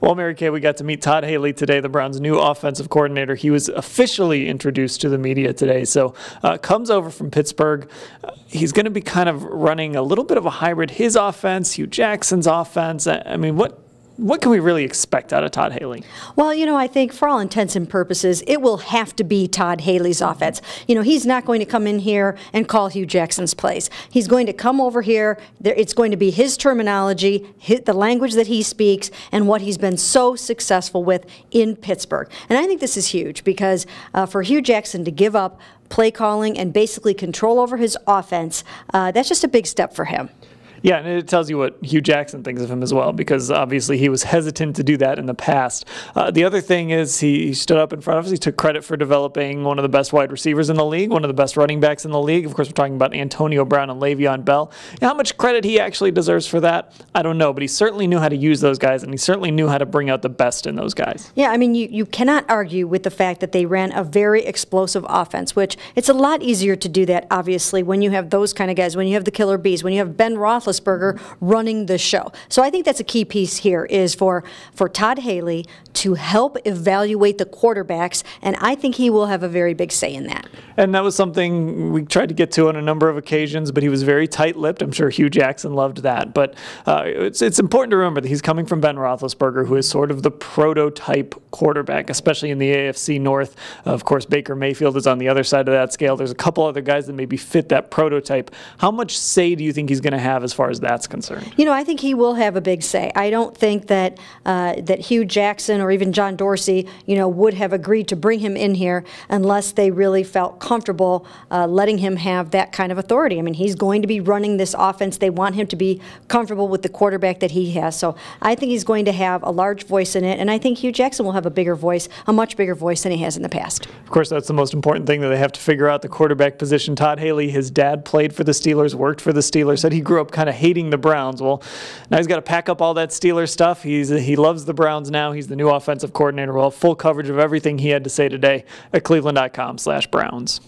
Well, Mary Kay, we got to meet Todd Haley today, the Browns' new offensive coordinator. He was officially introduced to the media today. So comes over from Pittsburgh. He's going to be kind of running a little bit of a hybrid. His offense, Hugh Jackson's offense. I mean, what can we really expect out of Todd Haley? Well, I think for all intents and purposes, it will have to be Todd Haley's offense. He's not going to come in here and call Hugh Jackson's plays. He's going to come over here. It's going to be his terminology, the language that he speaks, and what he's been so successful with in Pittsburgh. And I think this is huge because for Hugh Jackson to give up play calling and basically control over his offense, that's just a big step for him. Yeah, and it tells you what Hugh Jackson thinks of him as well, because obviously he was hesitant to do that in the past. The other thing is he stood up in front of us. He took credit for developing one of the best wide receivers in the league, one of the best running backs in the league. Of course, we're talking about Antonio Brown and Le'Veon Bell. How much credit he actually deserves for that, I don't know, but he certainly knew how to use those guys, and he certainly knew how to bring out the best in those guys. Yeah, I mean, you cannot argue with the fact that they ran a very explosive offense, which it's a lot easier to do that, obviously, when you have those kind of guys, when you have the killer bees, when you have Ben Roethlisberger running the show. So I think that's a key piece here is for Todd Haley to help evaluate the quarterbacks, and I think he will have a very big say in that. And that was something we tried to get to on a number of occasions, but he was very tight-lipped. I'm sure Hugh Jackson loved that. But it's important to remember that he's coming from Ben Roethlisberger, who is sort of the prototype quarterback, especially in the AFC North. Of course, Baker Mayfield is on the other side of that scale. There's a couple other guys that maybe fit that prototype. How much say do you think he's going to have as far as that's concerned? I think he will have a big say. I don't think that that Hugh Jackson or even John Dorsey, would have agreed to bring him in here unless they really felt comfortable letting him have that kind of authority. I mean, he's going to be running this offense. They want him to be comfortable with the quarterback that he has. So I think he's going to have a large voice in it, and I think Hugh Jackson will have a bigger voice, a much bigger voice than he has in the past. Of course, that's the most important thing that they have to figure out, the quarterback position. Todd Haley, his dad played for the Steelers, worked for the Steelers, said he grew up kind of hating the Browns. Well, now he's got to pack up all that Steelers stuff. He loves the Browns now. He's the new offensive coordinator. We'll have full coverage of everything he had to say today at cleveland.com/Browns.